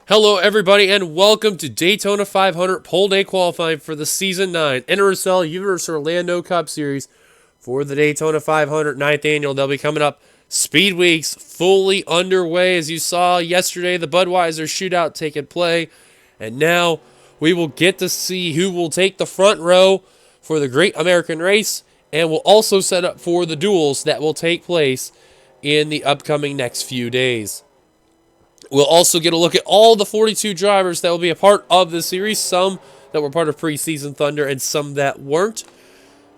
Hello, everybody, and welcome to Daytona 500 Pole Day Qualifying for the Season 9 NRSL Universe Orlando Cup Series for the Daytona 500 9th Annual. They'll be coming up. Speed Weeks fully underway. As you saw yesterday, the Budweiser shootout taking play. And now we will get to see who will take the front row for the Great American Race. And we'll also set up for the duels that will take place in the upcoming next few days. We'll also get a look at all the 42 drivers that will be a part of the series, some that were part of preseason Thunder and some that weren't.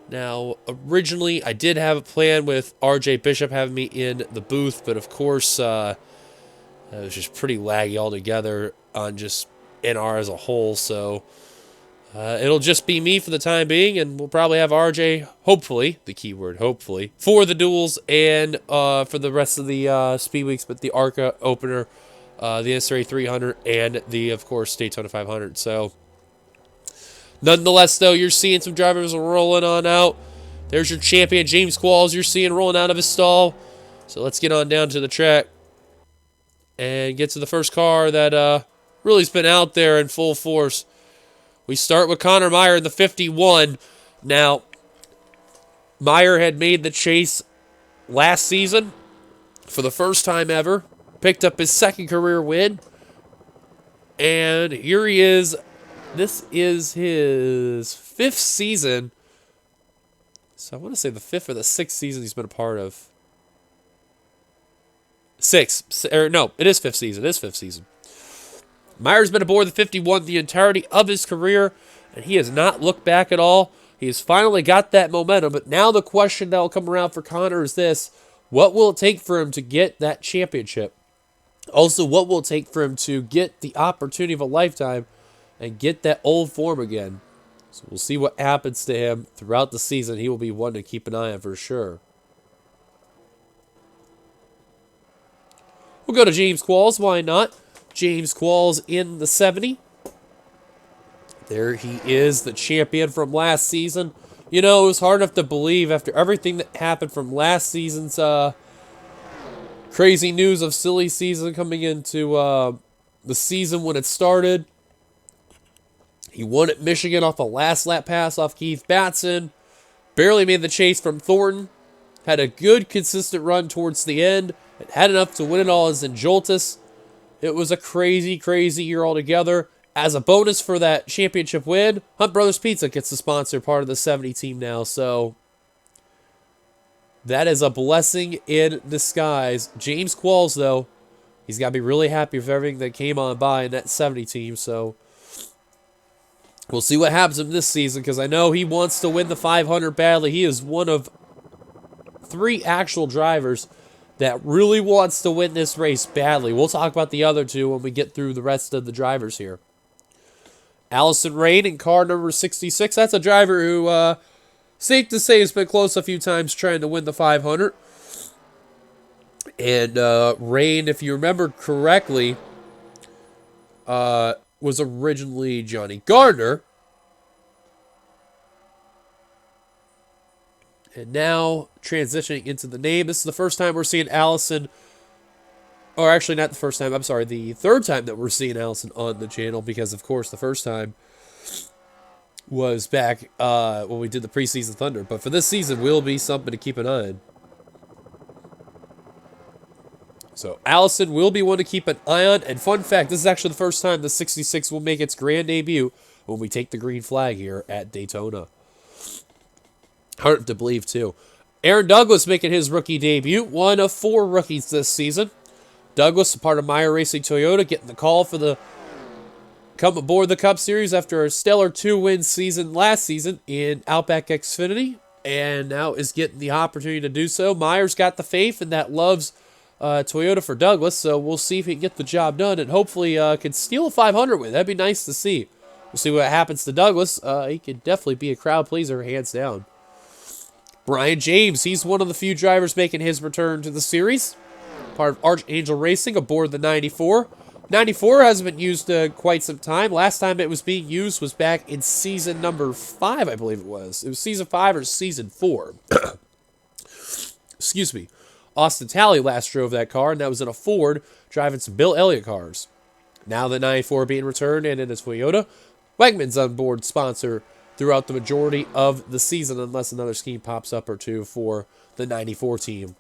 Now, originally, I did have a plan with RJ Bishop having me in the booth, but of course, it was just pretty laggy altogether on just NR as a whole, so it'll just be me for the time being, and we'll probably have RJ, hopefully, the keyword hopefully, for the duels and for the rest of the Speed Weeks, but the ARCA opener, the SRA 300, and the, of course, Daytona 500. So, nonetheless, though, you're seeing some drivers rolling on out. There's your champion, James Qualls, you're seeing rolling out of his stall. So let's get on down to the track and get to the first car that really has been out there in full force. We start with Connor Meyer in the 51. Now, Meyer had made the chase last season for the first time ever. Picked up his second career win. And here he is. This is his fifth season. So I want to say the fifth or the sixth season he's been a part of. No, it is fifth season. It is fifth season. Meyer's been aboard the 51 the entirety of his career, and he has not looked back at all. He has finally got that momentum, but now the question that will come around for Connor is this: what will it take for him to get that championship? Also, what will it take for him to get the opportunity of a lifetime and get that old form again? So we'll see what happens to him throughout the season. He will be one to keep an eye on for sure. We'll go to James Qualls. Why not? James Qualls in the 70. There he is, the champion from last season. You know, it was hard enough to believe after everything that happened from last season's crazy news of silly season coming into the season when it started. He won at Michigan off a last lap pass off Keith Batson. Barely made the chase from Thornton. Had a good, consistent run towards the end. It had enough to win it all as in Joltis. It was a crazy, crazy year altogether. As a bonus for that championship win, Hunt Brothers Pizza gets the sponsor part of the 70 team now. So that is a blessing in disguise. James Qualls, though, he's got to be really happy with everything that came on by in that 70 team. So we'll see what happens in this season, because I know he wants to win the 500 badly. He is one of 3 actual drivers that really wants to win this race badly. We'll talk about the other 2 when we get through the rest of the drivers here. Allison Rain in car number 66. That's a driver who, safe to say, has been close a few times trying to win the 500. And Rain, if you remember correctly, was originally Johnny Gardner. And now transitioning into the name. This is the first time we're seeing Allison. Or actually, not the first time. I'm sorry. The third time that we're seeing Allison on the channel. Because, of course, the first time was back when we did the preseason Thunder. But for this season, will be something to keep an eye on. So, Allison will be one to keep an eye on. And fun fact, this is actually the first time the 66 will make its grand debut when we take the green flag here at Daytona. Hard to believe, too. Aaron Douglas making his rookie debut. One of 4 rookies this season. Douglas, a part of Meyer Racing Toyota, getting the call for the come aboard the Cup Series after a stellar 2-win season last season in Outback Xfinity. And now is getting the opportunity to do so. Meyer's got the faith and that loves Toyota for Douglas. So we'll see if he can get the job done and hopefully can steal a 500 win. That'd be nice to see. We'll see what happens to Douglas. He could definitely be a crowd pleaser, hands down. Brian James, he's one of the few drivers making his return to the series. Part of Archangel Racing aboard the 94. 94 hasn't been used quite some time. Last time it was being used was back in season number 5, I believe it was. It was season 5 or season 4. Excuse me. Austin Talley last drove that car, and that was in a Ford, driving some Bill Elliott cars. Now the 94 being returned, and in a Toyota, Wegmans on board sponsor throughout the majority of the season, unless another scheme pops up or two for the 94 team.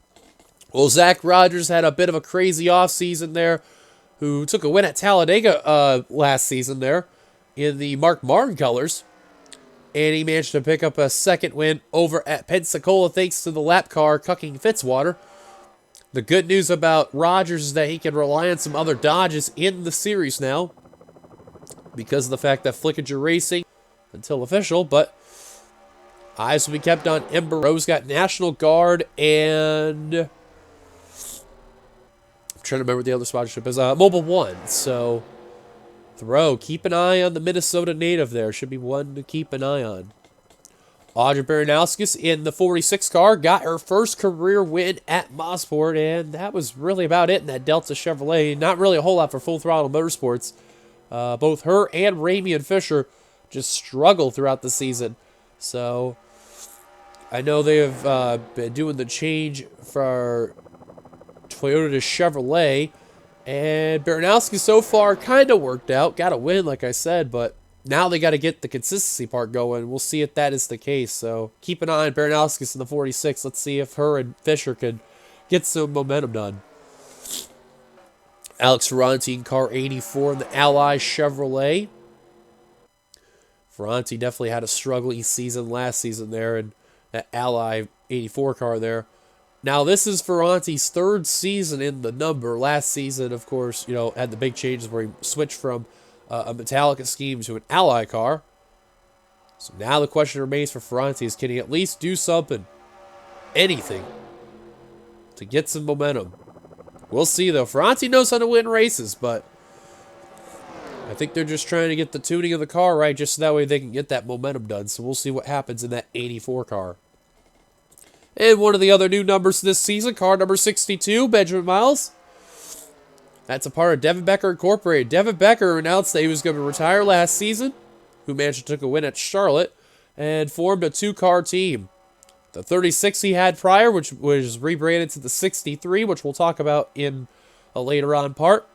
Well, Zach Rogers had a bit of a crazy offseason there, who took a win at Talladega last season there in the Mark Martin colors. And he managed to pick up a second win over at Pensacola thanks to the lap car cucking Fitzwater. The good news about Rogers is that he can rely on some other Dodges in the series now because of the fact that Flickinger Racing, until official, but eyes will be kept on Ember Rose, got National Guard, and I'm trying to remember what the other sponsorship is. Mobile One. So, Thoreau, keep an eye on the Minnesota native there. Should be one to keep an eye on. Audrey Baranowskis in the 46 car got her first career win at Mosport, and that was really about it in that Delta Chevrolet. Not really a whole lot for Full Throttle Motorsports. Both her and Ramian Fisher just struggled throughout the season. So, I know they have been doing the change for Toyota to Chevrolet, and Baranowski so far kind of worked out. Got a win, like I said, but now they got to get the consistency part going. We'll see if that is the case. So keep an eye on Baranowski in the 46. Let's see if her and Fisher can get some momentum done. Alex Ferranti in car 84 in the Ally Chevrolet. Ferranti definitely had a struggling season last season there in that Ally 84 car there. Now, this is Ferranti's third season in the number. Last season, of course, had the big changes where he switched from a Metallica scheme to an Ally car. So now the question remains for Ferranti is, can he at least do something, anything, to get some momentum? We'll see, though. Ferranti knows how to win races, but I think they're just trying to get the tuning of the car right just so that way they can get that momentum done. So we'll see what happens in that 84 car. And one of the other new numbers this season, car number 62, Benjamin Miles. That's a part of Devin Becker Incorporated. Devin Becker announced that he was going to retire last season, who managed to take a win at Charlotte, and formed a two-car team. The 36 he had prior, which was rebranded to the 63, which we'll talk about in a later on part.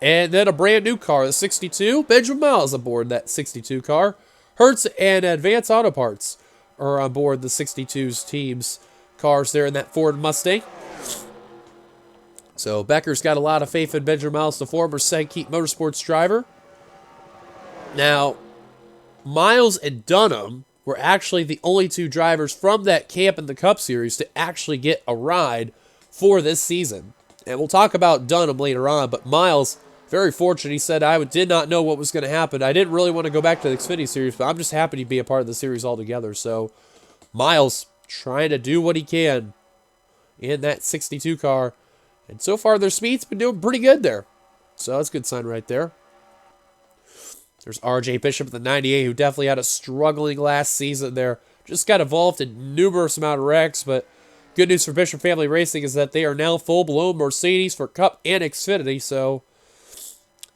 And then a brand new car, the 62. Benjamin Miles aboard that 62 car. Hertz and Advance Auto Parts are on board the 62's team's cars there in that Ford Mustang. So Becker's got a lot of faith in Benjamin Miles, the former Sankeet Motorsports driver. Now, Miles and Dunham were actually the only two drivers from that camp in the Cup Series to actually get a ride for this season. And we'll talk about Dunham later on, but Miles, very fortunate. He said, I did not know what was going to happen. I didn't really want to go back to the Xfinity Series, but I'm just happy to be a part of the series altogether. So Miles trying to do what he can in that 62 car. And so far, their speed's been doing pretty good there. So that's a good sign right there. There's R.J. Bishop at the 98, who definitely had a struggling last season there. Just got involved in numerous amount of wrecks, but good news for Bishop Family Racing is that they are now full-blown Mercedes for Cup and Xfinity, so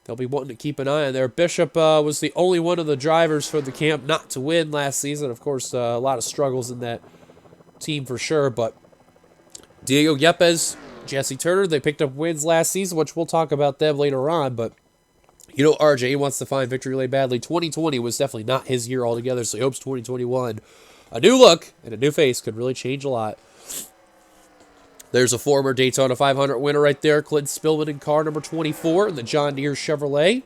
they'll be wanting to keep an eye on there. Bishop was the only one of the drivers for the camp not to win last season. Of course, a lot of struggles in that team for sure, but Diego Yepes, Jesse Turner, they picked up wins last season, which we'll talk about them later on, but RJ wants to find victory lane badly. 2020 was definitely not his year altogether, so he hopes 2021, a new look and a new face, could really change a lot. There's a former Daytona 500 winner right there, Clint Spillman in car number 24 in the John Deere Chevrolet.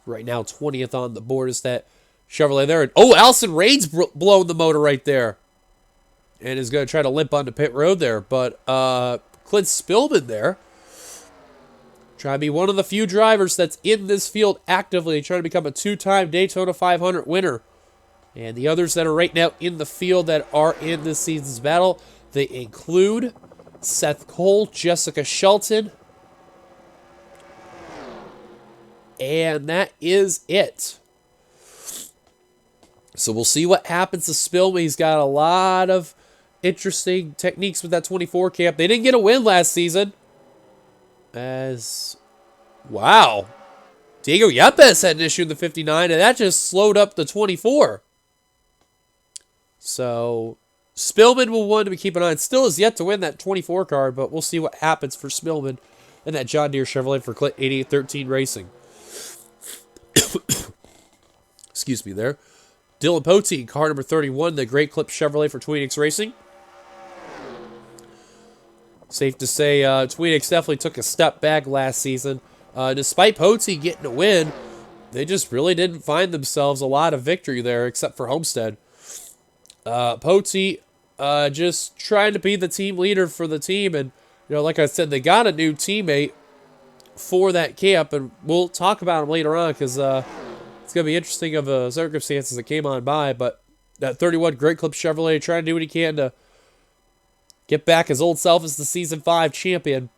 Right now, 20th on the board is that Chevrolet there. And, Allison Rain's blowing the motor right there and is going to try to limp onto pit road there. But Clint Spillman there, trying to be one of the few drivers that's in this field actively, trying to become a two-time Daytona 500 winner. And the others that are right now in the field that are in this season's battle, they include Seth Cole, Jessica Shelton, and that is it. So we'll see what happens to Spillman. He's got a lot of interesting techniques with that 24 camp. They didn't get a win last season. Wow. Diego Yepes had an issue in the 59, and that just slowed up the 24. So Spillman will want to keep an eye on. Still is yet to win that 24 card, but we'll see what happens for Spillman and that John Deere Chevrolet for Clint 8813 Racing. Excuse me there. Dylan Poteet, car number 31, the Great Clip Chevrolet for Tweenix Racing. Safe to say, Tweenix definitely took a step back last season. Despite Poteet getting a win, they just really didn't find themselves a lot of victory there, except for Homestead. Poteet just trying to be the team leader for the team, and like I said, they got a new teammate for that camp, and we'll talk about him later on because it's going to be interesting of the circumstances that came on by. But that 31 Great Clip Chevrolet trying to do what he can to get back his old self as the Season 5 champion.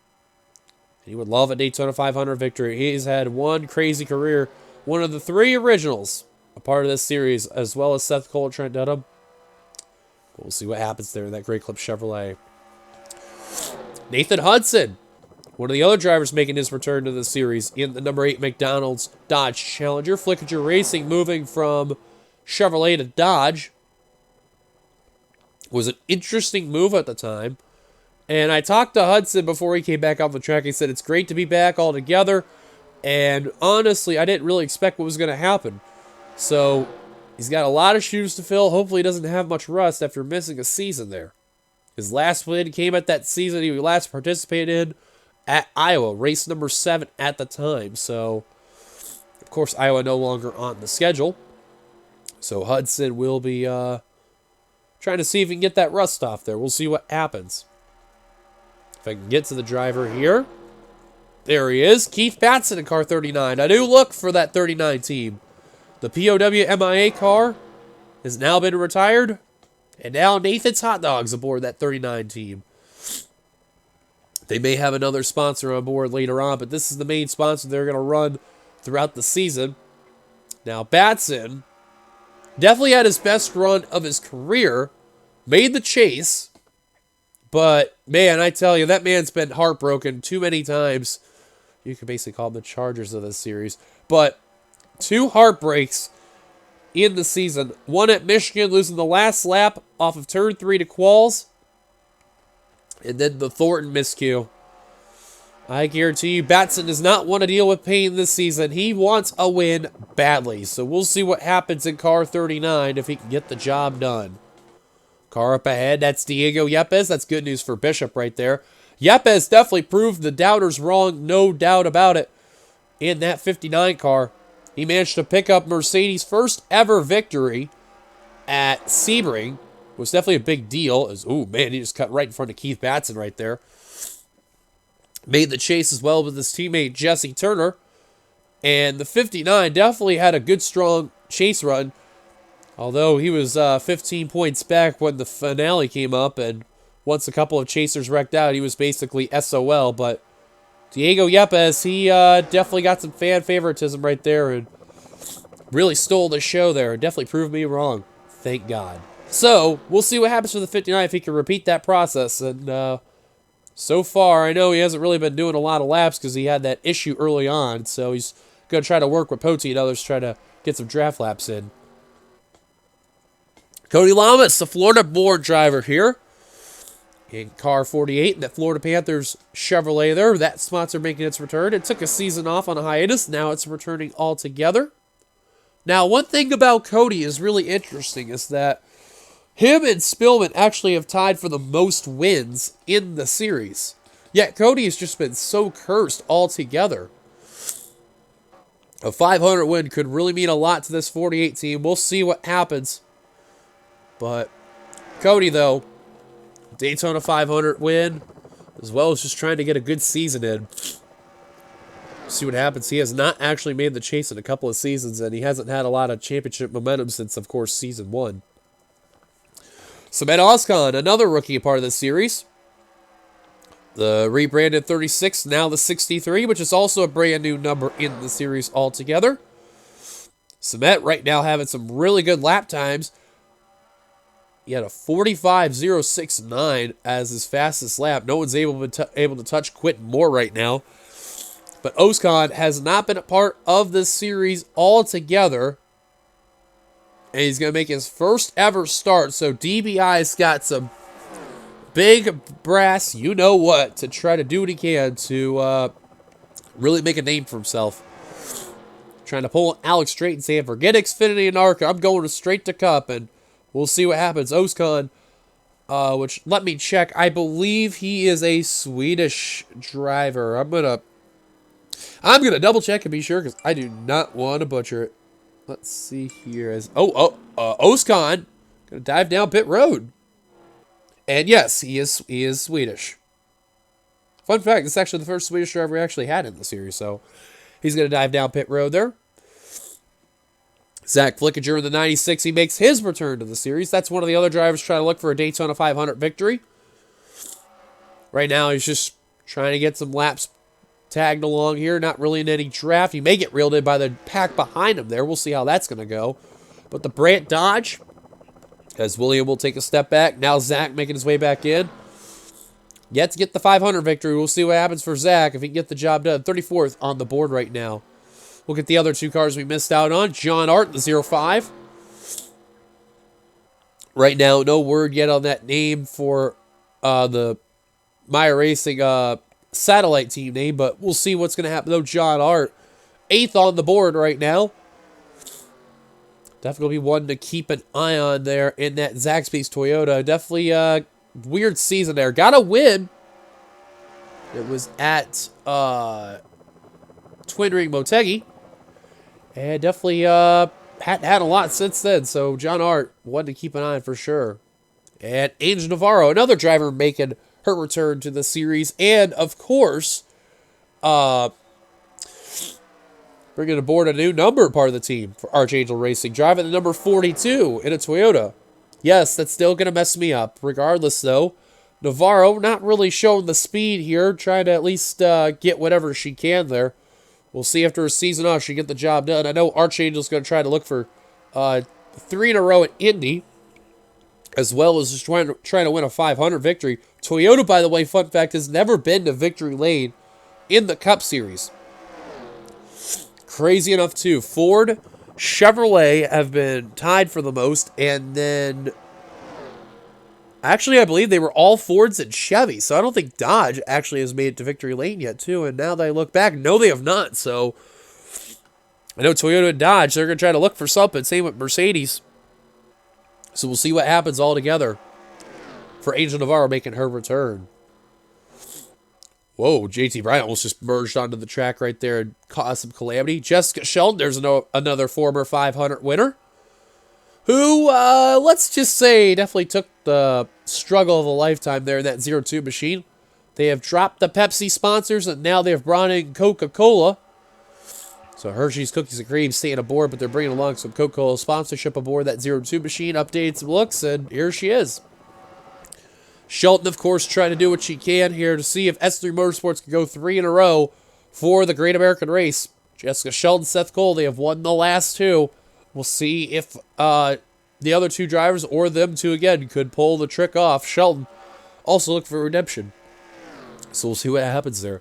He would love a Daytona 500 victory. He's had one crazy career. One of the 3 originals a part of this series, as well as Seth Cole and Trent Dedham. We'll see what happens there in that Great Clip Chevrolet. Nathan Hudson, one of the other drivers making his return to the series in the number 8 McDonald's Dodge Challenger. Flickinger Racing moving from Chevrolet to Dodge was an interesting move at the time. And I talked to Hudson before he came back off the track. He said it's great to be back all together. And honestly, I didn't really expect what was going to happen. So he's got a lot of shoes to fill. Hopefully he doesn't have much rust after missing a season there. His last win came at that season he last participated in at Iowa, race number 7 at the time. So, of course, Iowa no longer on the schedule. So Hudson will be trying to see if he can get that rust off there. We'll see what happens. If I can get to the driver here. There he is, Keith Batson in car 39. I do look for that 39 team. The POW MIA car has now been retired. And now Nathan's Hot Dogs aboard that 39 team. They may have another sponsor on board later on, but this is the main sponsor they're going to run throughout the season. Now, Batson definitely had his best run of his career. Made the chase. But, man, I tell you, that man's been heartbroken too many times. You could basically call them the Chargers of this series. But 2 heartbreaks in the season. One at Michigan, losing the last lap off of turn 3 to Qualls. And then the Thornton miscue. I guarantee you, Batson does not want to deal with pain this season. He wants a win badly. So we'll see what happens in car 39 if he can get the job done. Car up ahead, that's Diego Yepes. That's good news for Bishop right there. Yepes definitely proved the doubters wrong, no doubt about it, in that 59 car. He managed to pick up Mercedes' first ever victory at Sebring. Was definitely a big deal. Oh, man, he just cut right in front of Keith Batson right there. Made the chase as well with his teammate Jesse Turner. And the 59 definitely had a good, strong chase run. Although he was 15 points back when the finale came up, and once a couple of chasers wrecked out, he was basically SOL. But Diego Yepes, he definitely got some fan favoritism right there and really stole the show there. Definitely proved me wrong. Thank God. So, we'll see what happens for the 59 if he can repeat that process. And so far, I know he hasn't really been doing a lot of laps because he had that issue early on. So he's going to try to work with Poteet and others, try to get some draft laps in. Cody Lamas, the Florida-born driver here. In car 48, that Florida Panthers Chevrolet there. That sponsor making its return. It took a season off on a hiatus. Now it's returning altogether. Now, one thing about Cody is really interesting is that him and Spillman actually have tied for the most wins in the series. Yet Cody has just been so cursed altogether. A 500 win could really mean a lot to this 48 team. We'll see what happens. But Cody, though, Daytona 500 win, as well as just trying to get a good season in. See what happens. He has not actually made the chase in a couple of seasons, and he hasn't had a lot of championship momentum since, of course, season 1. Samet Oskan, another rookie part of this series. The rebranded 36, now the 63, which is also a brand new number in the series altogether. Samet right now having some really good lap times. He had a 45.069 as his fastest lap. No one's able to touch Quentin Moore right now. But Oskan has not been a part of this series altogether. And he's going to make his first ever start. So DBI's got some big brass, you know what, to try to do what he can to really make a name for himself. trying to pull Alex straight and saying, forget Xfinity and ARCA. I'm going straight to Cup, and we'll see what happens. Oskan, which, let me check. I believe he is a Swedish driver. I'm gonna double check and be sure because I do not want to butcher it. Let's see here. Oskan gonna dive down pit road, and yes, he is Swedish. Fun fact: this is actually the first Swedish driver we actually had in the series, so he's gonna dive down pit road there. Zach Flickinger in the 96, he makes his return to the series. That's one of the other drivers trying to look for a Daytona 500 victory. Right now, he's just trying to get some laps tagged along here. Not really in any draft. He may get reeled in by the pack behind him there. We'll see how that's going to go. But the Brandt Dodge, as William will take a step back. Now Zach making his way back in. Yet to get the 500 victory. We'll see what happens for Zach if he can get the job done. 34th on the board right now. Look at the other two cars we missed out on. John Art, the 05. Right now, no word yet on that name for the Meyer Racing satellite team name, but we'll see what's going to happen. Though John Art, 8th on the board right now. Definitely one to keep an eye on there in that Zaxby's Toyota. Definitely a weird season there. Got a win. It was at Twin Ring Motegi. And definitely had a lot since then. So John Art, one to keep an eye on for sure. And Angel Navarro, another driver making her return to the series. And, of course, bringing aboard a new number part of the team for Archangel Racing. Driving the number 42 in a Toyota. Yes, that's still going to mess me up. Regardless, though, Navarro not really showing the speed here. Trying to at least get whatever she can there. We'll see after a season off she get the job done. I know Archangel's going to try to look for 3 in a row at Indy, as well as just trying to win a 500 victory. Toyota, by the way, fun fact, has never been to victory lane in the Cup Series. Crazy enough, too. Ford, Chevrolet have been tied for the most, and then actually, I believe they were all Fords and Chevy, so I don't think Dodge actually has made it to victory lane yet, too. And now that I look back, no, they have not. So I know Toyota and Dodge, they're going to try to look for something. Same with Mercedes. So we'll see what happens all together for Angel Navarro making her return. Whoa, JT Bryant almost just merged onto the track right there and caused some calamity. Jessica Sheldon, there's another former 500 winner, who, let's just say, definitely took the struggle of a lifetime there in that 02 machine. They have dropped the Pepsi sponsors, and now they have brought in Coca-Cola. So Hershey's Cookies and Cream staying aboard, but they're bringing along some Coca-Cola sponsorship aboard that 02 machine, updated some looks, and here she is. Shelton, of course, trying to do what she can here to see if S3 Motorsports can go 3 in a row for the Great American Race. Jessica Sheldon, Seth Cole, they have won the last 2. We'll see if the other 2 drivers or them 2 again could pull the trick off. Shelton also look for redemption. So we'll see what happens there.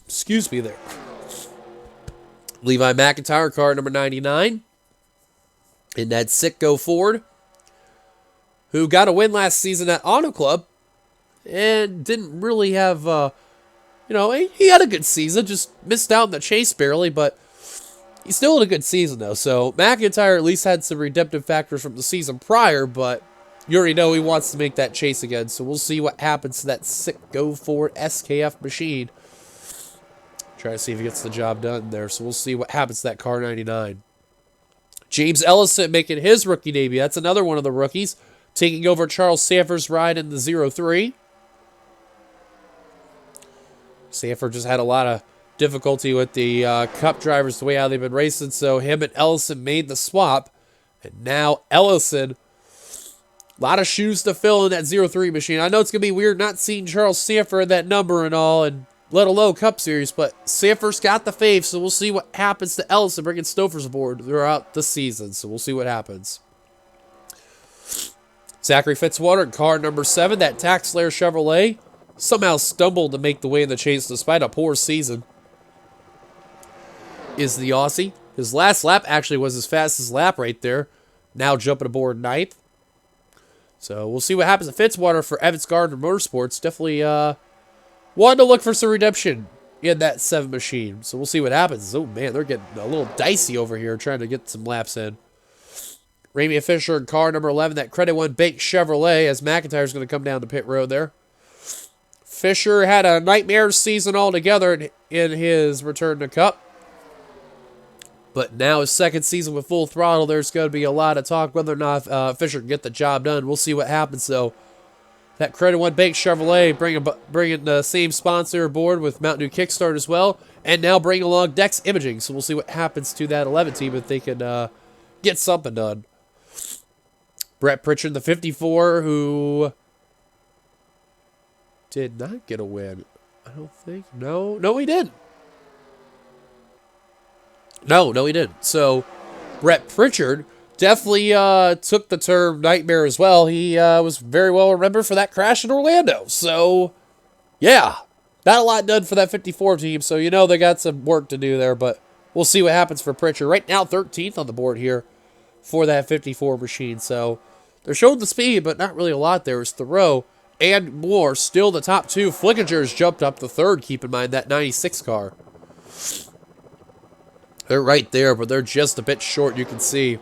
Excuse me there. Levi McIntyre, car number 99. In that Sitco Ford, who got a win last season at Auto Club and didn't really have, he had a good season, just missed out in the chase barely, but he still had a good season, though. So McIntyre at least had some redemptive factors from the season prior, but you already know he wants to make that chase again. So we'll see what happens to that Sitco Ford SKF machine. Try to see if he gets the job done there. So we'll see what happens to that car 99. James Ellison making his rookie debut. That's another one of the rookies, taking over Charles Sanford's ride in the 03. Sanford just had a lot of difficulty with the Cup drivers, the way how they've been racing, so him and Ellison made the swap. And now Ellison, a lot of shoes to fill in that 03 machine. I know it's going to be weird not seeing Charles Sanford that number and all, and let alone Cup Series, but Sanford's got the fave, so we'll see what happens to Ellison bringing Stofers aboard throughout the season. So we'll see what happens. Zachary Fitzwater, car number 7, that Tax Slayer Chevrolet, somehow stumbled to make the way in the chase despite a poor season, is the Aussie. His last lap actually was his fastest lap right there. Now jumping aboard 9th. So we'll see what happens to Fitzwater for Evans Gardner Motorsports. Definitely wanted to look for some redemption in that 7 machine. So we'll see what happens. Oh, man, they're getting a little dicey over here trying to get some laps in. Ramey Fisher in car number 11, that Credit One Bank Chevrolet, as McIntyre's going to come down the pit road there. Fisher had a nightmare season altogether in his return to Cup. But now his second season with full throttle, there's going to be a lot of talk whether or not Fisher can get the job done. We'll see what happens, though. That Credit One Bank Chevrolet bringing the same sponsor aboard with Mountain Dew Kickstart as well. And now bringing along Dex Imaging. So we'll see what happens to that 11 team if they can get something done. Brett Pritchard, the 54, who did not get a win. I don't think. No, he didn't. No, he didn't. So, Brett Pritchard definitely took the term nightmare as well. He was very well remembered for that crash in Orlando. So, yeah, not a lot done for that 54 team. So, you know they got some work to do there, but we'll see what happens for Pritchard. Right now, 13th on the board here for that 54 machine. So, they're showing the speed, but not really a lot there. It's Thoreau and Moore still the top two. Flickinger's jumped up the third, keep in mind, that 96 car. They're right there, but they're just a bit short, you can see.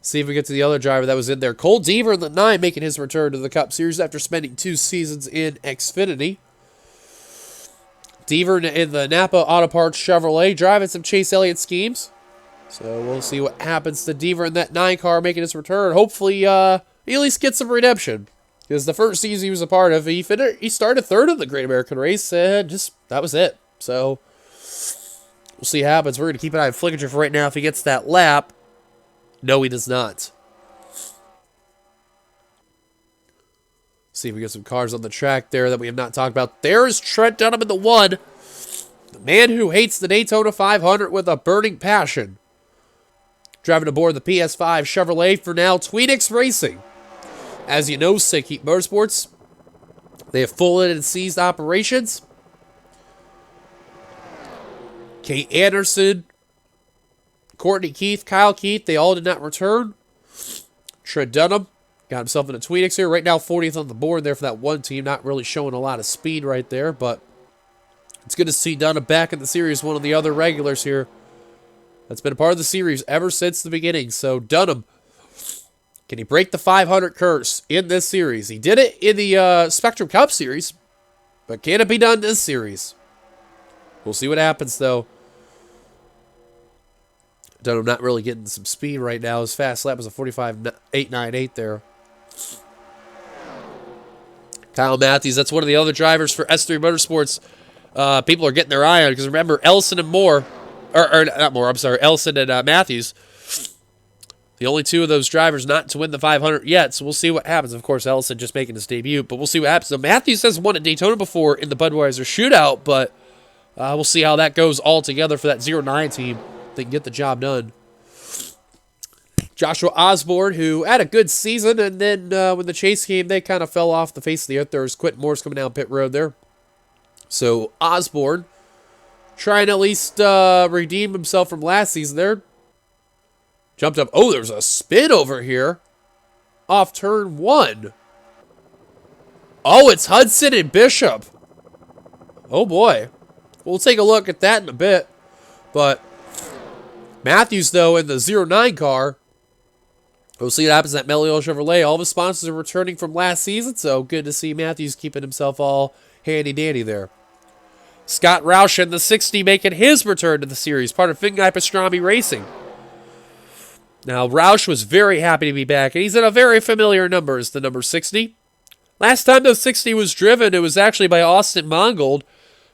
See if we get to the other driver that was in there. Cole Deaver in the 9 making his return to the Cup Series after spending 2 seasons in Xfinity. Deaver in the Napa Auto Parts Chevrolet driving some Chase Elliott schemes. So we'll see what happens to Deaver in that 9 car making his return. Hopefully he at least gets some redemption. Because the first season he was a part of, he started 3rd in the Great American Race and just that was it. So we'll see what happens. We're going to keep an eye on Flickinger for right now if he gets that lap. No, he does not. See if we get some cars on the track there that we have not talked about. There is Trent Dunham in the 1. The man who hates the Daytona 500 with a burning passion. Driving aboard the PS5 Chevrolet for now Tweenix Racing. As you know, Sick Heat Motorsports, they have folded and seized operations. Kate Anderson, Courtney Keith, Kyle Keith, they all did not return. Trent Dunham got himself in a Tweenix here. Right now, 40th on the board there for that one team. Not really showing a lot of speed right there, but it's good to see Dunham back in the series. One of the other regulars here that's been a part of the series ever since the beginning. So, Dunham, can he break the 500 curse in this series? He did it in the Spectrum Cup Series, but can it be done this series? We'll see what happens, though. Dunham not really getting some speed right now. His fast lap was a 45.898 there. Kyle Matthews, that's one of the other drivers for S3 Motorsports. People are getting their eye on because remember, Ellison and Moore, or not Moore, I'm sorry, Ellison and Matthews, the only two of those drivers not to win the 500 yet, so we'll see what happens. Of course, Ellison just making his debut, but we'll see what happens. So Matthews has won at Daytona before in the Budweiser shootout, but we'll see how that goes all together for that 09 team. They can get the job done. Joshua Osborne, who had a good season, and then when the chase came, they kind of fell off the face of the earth. There was Quentin Morris coming down pit road there. So Osborne trying to at least redeem himself from last season there. Jumped up. Oh, there's a spin over here. Off turn 1. Oh, it's Hudson and Bishop. Oh, boy. We'll take a look at that in a bit. But Matthews, though, in the 09 car, we'll see what happens at Melior Chevrolet. All of his sponsors are returning from last season, so good to see Matthews keeping himself all handy-dandy there. Scott Roush in the 60 making his return to the series, part of Finguy Pastrami Racing. Now, Roush was very happy to be back, and he's in a very familiar number as the number 60. Last time the 60 was driven, it was actually by Austin Mongold,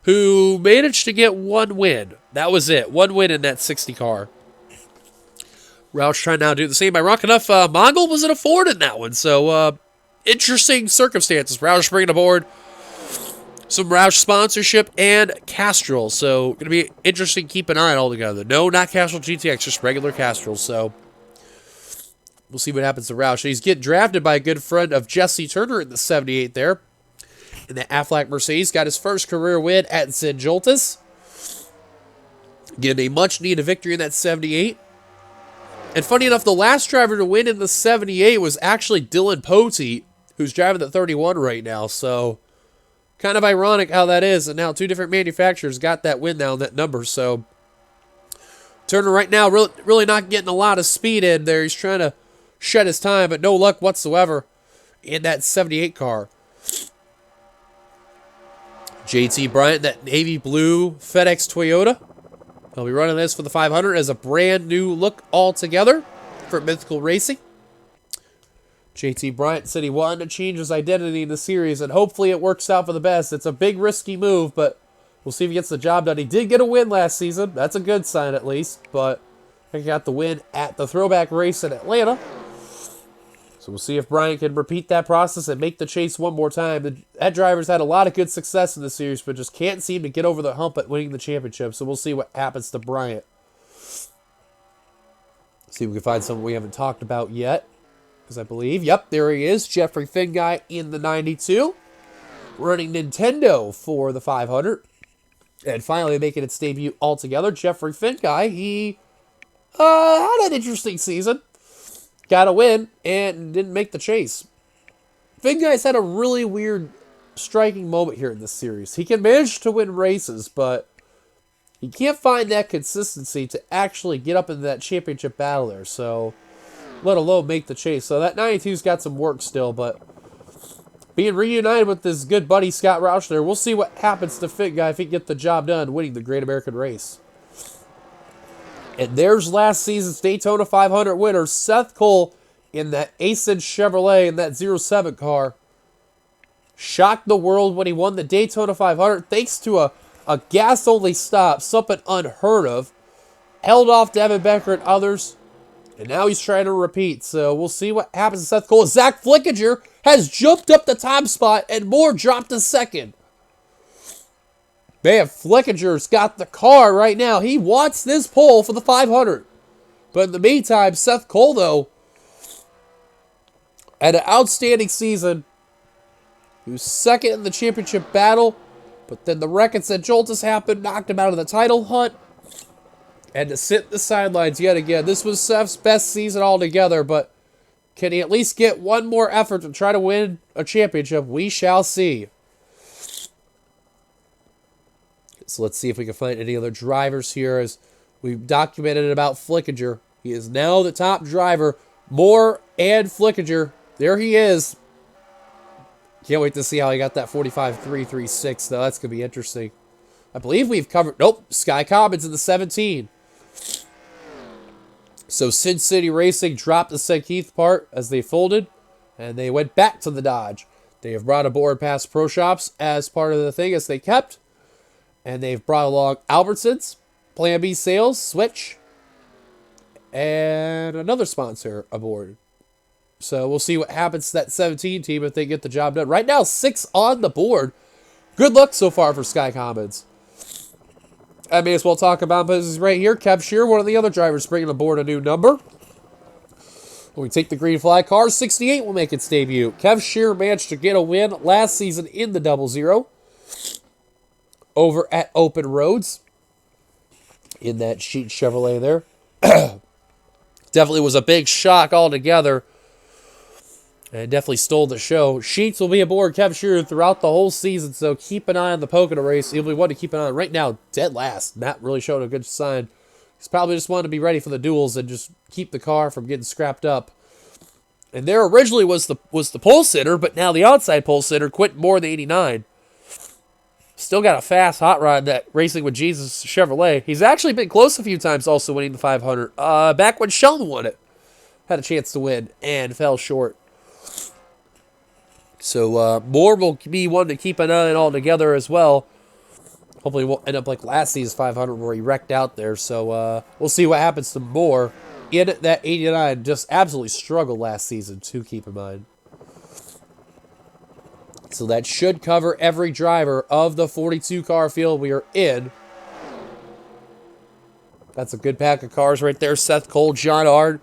who managed to get 1 win. That was it. 1 win in that 60 car. Roush trying now to do the same. Ironic enough, Mongold was in a Ford in that one. So, interesting circumstances. Roush bringing aboard some Roush sponsorship and Castrol. So, going to be interesting to keep an eye on all together. No, not Castrol GTX, just regular Castrol. So, we'll see what happens to Roush. He's getting drafted by a good friend of Jesse Turner in the 78 there. In the Aflac Mercedes, got his first career win at St. Joltis. Getting a much-needed victory in that 78. And funny enough, the last driver to win in the 78 was actually Dylan Poteet, who's driving the 31 right now. So, Kind of ironic how that is, and now two different manufacturers got that win now, that number. So Turner right now really not getting a lot of speed in there. He's trying to shed his time, but no luck whatsoever in that 78 car. JT Bryant, that navy blue FedEx Toyota. He'll be running this for the 500 as a brand new look altogether for Mythical Racing. JT Bryant said he wanted to change his identity in the series, and hopefully it works out for the best. It's a big, risky move, but we'll see if he gets the job done. He did get a win last season. That's a good sign, at least, but he got the win at the throwback race in Atlanta. So we'll see if Bryant can repeat that process and make the chase one more time. That driver's had a lot of good success in the series, but just can't seem to get over the hump at winning the championship. So we'll see what happens to Bryant. See if we can find someone we haven't talked about yet. Because I believe, yep, there he is. Jeffrey Finguy in the 92. Running Nintendo for the 500. And finally making its debut altogether. Jeffrey Finguy, he had an interesting season. Got a win and didn't make the chase. Finguy's had a really weird striking moment here in this series. He can manage to win races, but he can't find that consistency to actually get up into that championship battle there. So, let alone make the chase. So that 92's got some work still, but being reunited with his good buddy Scott Roush there, we'll see what happens to Finguy if he can get the job done winning the Great American Race. And there's last season's Daytona 500 winner, Seth Cole, in that Asen Chevrolet in that 07 car. Shocked the world when he won the Daytona 500 thanks to a gas-only stop, something unheard of. Held off Devin Becker and others, and now he's trying to repeat. So we'll see what happens to Seth Cole. Zach Flickinger has jumped up the top spot, and Moore dropped to second. Man, Flickinger's got the car right now. He wants this pole for the 500. But in the meantime, Seth Cole, though, had an outstanding season. He was second in the championship battle, but then the wreckage at Joltis happened, knocked him out of the title hunt, and to sit the sidelines yet again. This was Seth's best season altogether, but can he at least get one more effort to try to win a championship? We shall see. So let's see if we can find any other drivers here. As we've documented about Flickinger, he is now the top driver. Moore and Flickinger, there he is. Can't wait to see how he got that 45.336, though. That's going to be interesting. I believe we've covered... Nope, Sky Commons in the 17. So Sin City Racing dropped the St. Keith part as they folded, and they went back to the Dodge. They have brought aboard past Pro Shops as part of the thing as they kept. And they've brought along Albertsons, Plan B Sales, Switch, and another sponsor aboard. So we'll see what happens to that 17 team if they get the job done. Right now, 6 on the board. Good luck so far for Sky Commons. I may as well talk about business right here. Kev Shear, one of the other drivers, bringing aboard a new number. When we take the green flag car, 68 will make its debut. Kev Shear managed to get a win last season in the 00. Over at Open Roads in that Sheet Chevrolet there. Definitely was a big shock altogether. And definitely stole the show. Sheets will be aboard Kev Shearer throughout the whole season, so keep an eye on the Pocono race. He'll be one to keep an eye on. Right now, dead last. Not really showing a good sign. He's probably just wanted to be ready for the duels and just keep the car from getting scrapped up. And there originally was the pole sitter, but now the outside pole sitter quit more than 89. Still got a fast hot rod that Racing with Jesus Chevrolet. He's actually been close a few times also winning the 500. Back when Sheldon won it. Had a chance to win and fell short. So Moore will be one to keep an eye on altogether as well. Hopefully we'll end up like last season's 500 where he wrecked out there. So we'll see what happens to Moore. In that 89 just absolutely struggled last season too, keep in mind. So that should cover every driver of the 42 car field we are in. That's a good pack of cars right there. Seth Cole, John Ard,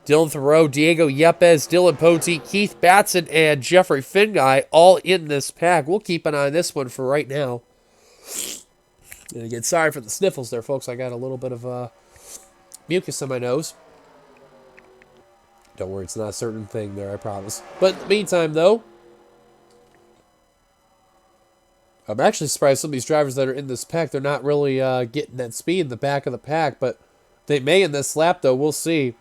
Dylan Thoreau, Diego Yepes, Dylan Poteet, Keith Batson, and Jeffrey Finguy all in this pack. We'll keep an eye on this one for right now. And again, sorry for the sniffles there, folks. I got a little bit of mucus in my nose. Don't worry, it's not a certain thing there, I promise. But in the meantime, though, I'm actually surprised some of these drivers that are in this pack, they're not really getting that speed in the back of the pack, but they may in this lap, though. We'll see.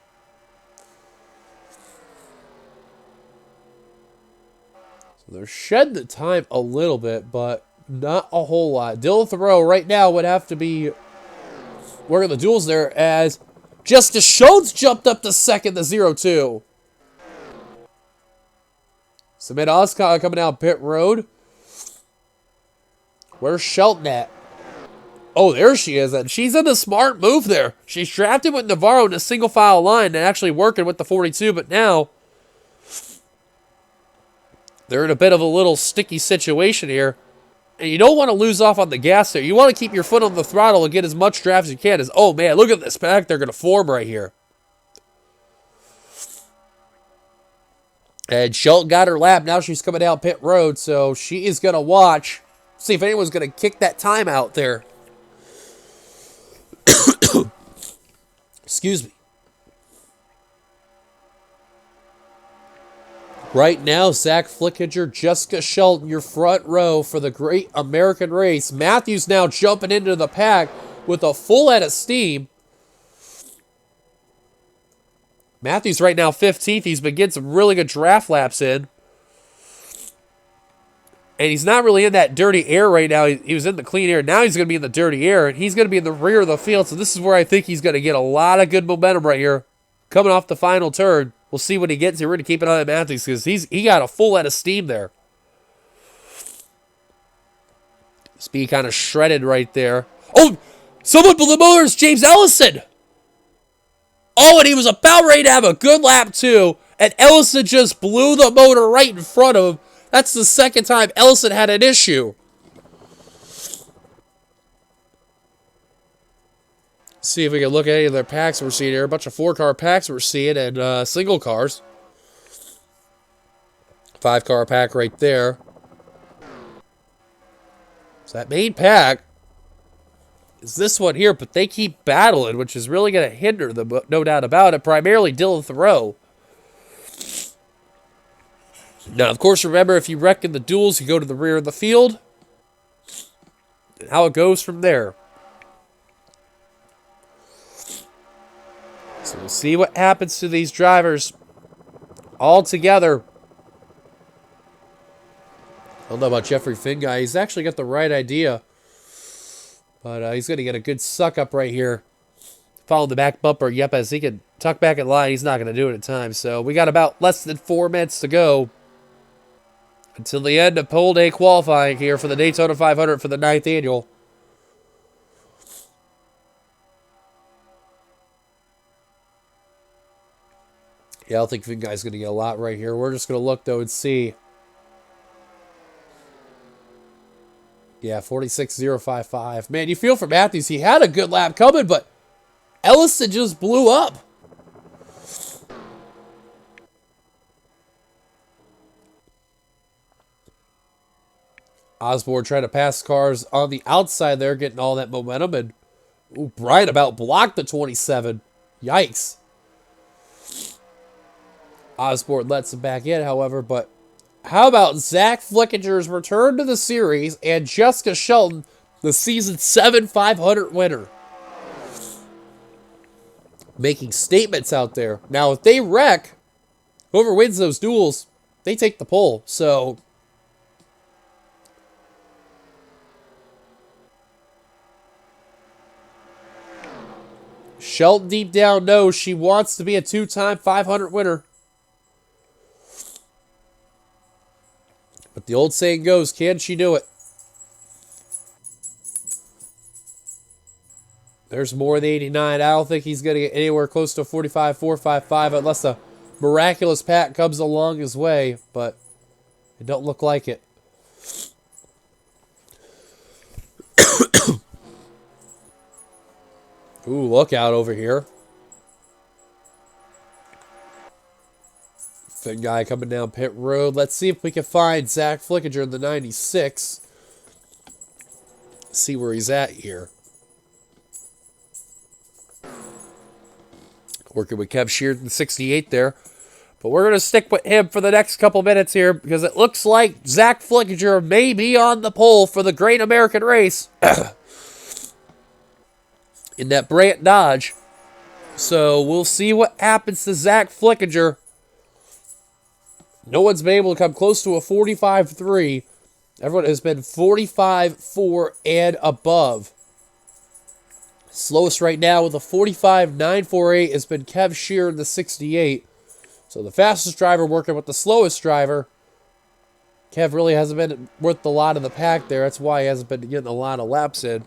So they're shedding the time a little bit, but not a whole lot. Dylan Thoreau right now would have to be working the duels there as Jessica Schultz jumped up to second, the 0-2. Samantha Oscott coming down pit road. Where's Shelton at? Oh, there she is. And she's in a smart move there. She's drafted with Navarro in a single file line and actually working with the 42, but now they're in a bit of a little sticky situation here. And you don't want to lose off on the gas there. You want to keep your foot on the throttle and get as much draft as you can. As, oh man, look at this pack they're going to form right here. And Shelton got her lap. Now she's coming down pit road, so she is going to watch. See if anyone's going to kick that time out there. Excuse me. Right now, Zach Flickinger, Jessica Shelton, your front row for the Great American Race. Matthews now jumping into the pack with a full head of steam. Matthews right now 15th. He's been getting some really good draft laps in. And he's not really in that dirty air right now. He was in the clean air. Now he's going to be in the dirty air. And he's going to be in the rear of the field. So this is where I think he's going to get a lot of good momentum right here. Coming off the final turn. We'll see when he gets here. We're going to keep an eye on Matthews because he got a full head of steam there. Speed kind of shredded right there. Oh, someone blew the motors. James Ellison. Oh, and he was about ready to have a good lap too. And Ellison just blew the motor right in front of him. That's the second time Ellison had an issue. See if we can look at any of their packs we're seeing here. A bunch of 4-car packs we're seeing and single cars. 5-car pack right there. So that main pack is this one here, but they keep battling, which is really going to hinder them, no doubt about it. Primarily Dylan Thoreau. Now, of course, remember, if you wreck in the duels, you go to the rear of the field. And how it goes from there. So we'll see what happens to these drivers all together. I don't know about Jeffrey Finguy. He's actually got the right idea. But he's going to get a good suck up right here. Follow the back bumper. Yep, as he can tuck back in line, he's not going to do it in time. So we got about less than 4 minutes to go until the end of pole day qualifying here for the Daytona 500 for the 9th annual. Yeah, I don't think Finguy's going to get a lot right here. We're just going to look, though, and see. Yeah, 46.055. Man, you feel for Matthews. He had a good lap coming, but Ellison just blew up. Osborne trying to pass cars on the outside there, getting all that momentum. And ooh, Bryant about blocked the 27. Yikes. Osborne lets him back in, however, but how about Zach Flickinger's return to the series and Jessica Shelton, the Season 7 500 winner? Making statements out there. Now, if they wreck, whoever wins those duels, they take the pole. So Shelton deep down knows she wants to be a 2-time 500 winner. But the old saying goes, can she do it? There's more than 89. I don't think he's going to get anywhere close to 45.455 unless a miraculous pack comes along his way, but it don't look like it. Ooh, look out over here. Fin guy coming down pit road. Let's see if we can find Zach Flickinger in the 96. See where he's at here. Working with Kev Sheard in the 68 there. But we're going to stick with him for the next couple minutes here because it looks like Zach Flickinger may be on the pole for the Great American Race in that Brant Dodge. So we'll see what happens to Zach Flickinger. No one's been able to come close to a 45.3. Everyone has been 45.4 and above. Slowest right now with a 45.948 has been Kev Shear in the 68. So the fastest driver working with the slowest driver. Kev really hasn't been worth a lot of the pack there. That's why he hasn't been getting a lot of laps in.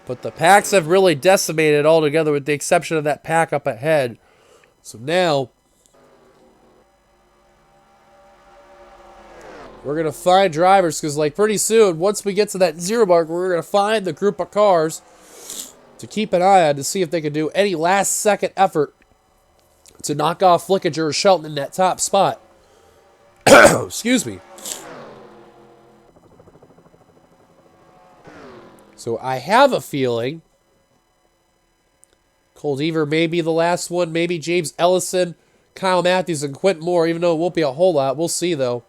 But the packs have really decimated altogether with the exception of that pack up ahead. So now we're going to find drivers because like pretty soon, once we get to that 0 mark, we're going to find the group of cars to keep an eye on to see if they can do any last-second effort to knock off Flickinger or Shelton in that top spot. Excuse me. So I have a feeling Cole Deaver may be the last one. Maybe James Ellison, Kyle Matthews, and Quentin Moore, even though it won't be a whole lot. We'll see, though.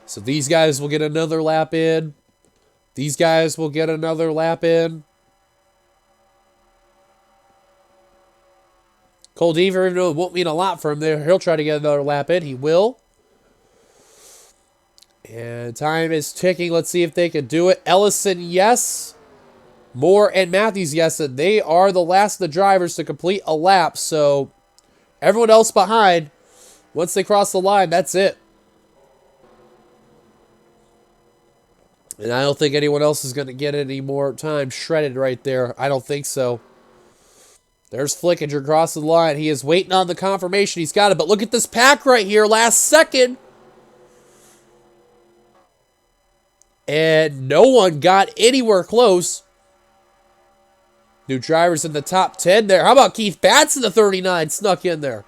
So these guys will get another lap in. These guys will get another lap in. Cole Deaver, even though it won't mean a lot for him there, he'll try to get another lap in. He will. And time is ticking. Let's see if they can do it. Ellison, yes. Moore and Matthews, yes. And they are the last of the drivers to complete a lap. So everyone else behind, once they cross the line, that's it. And I don't think anyone else is going to get any more time shredded right there. I don't think so. There's Flickinger crossing the line. He is waiting on the confirmation. He's got it. But look at this pack right here. Last second. And no one got anywhere close. New drivers in the top 10 there. How about Keith Batts in the 39? Snuck in there.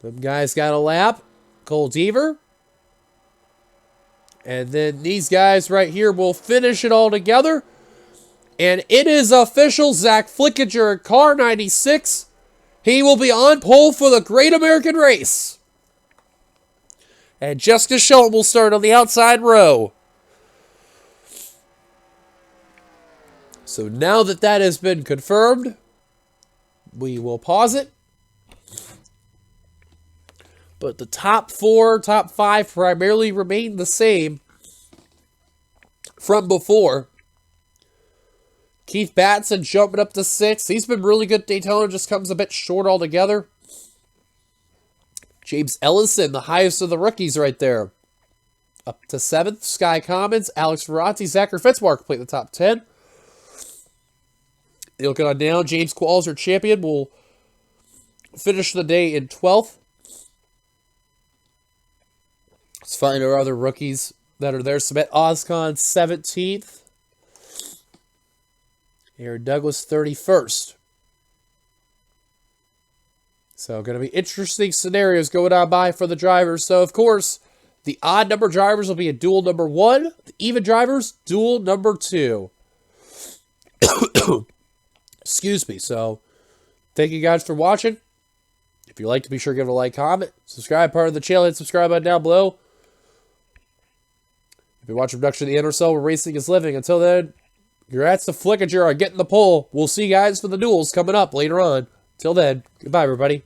Them guys got a lap. Cole Deaver. And then these guys right here will finish it all together. And it is official. Zach Flickinger, car 96. He will be on pole for the Great American Race. And Jessica Shelton will start on the outside row. So now that that has been confirmed, we will pause it. But the top 4, top 5 primarily remain the same from before. Keith Batson jumping up to 6. He's been really good at Daytona, just comes a bit short altogether. James Ellison, the highest of the rookies right there. Up to 7th. Sky Commons, Alex Ferranti, Zachary Fitzmark play the top 10. Looking on down, James Qualls, our champion, will finish the day in 12th. Let's find our other rookies that are there. Submit Oscon, 17th. Aaron Douglas, 31st. So, going to be interesting scenarios going on by for the drivers. So, of course, the odd number drivers will be a duel number 1. The even drivers, duel number 2. Excuse me. So, thank you guys for watching. If you like, be sure to give it a like, comment, subscribe, part of the channel, hit subscribe button down below. If you're watching production of the NRSL where racing is living. Until then, congrats to Flickinger on getting the pole. We'll see you guys for the duels coming up later on. Till then, goodbye, everybody.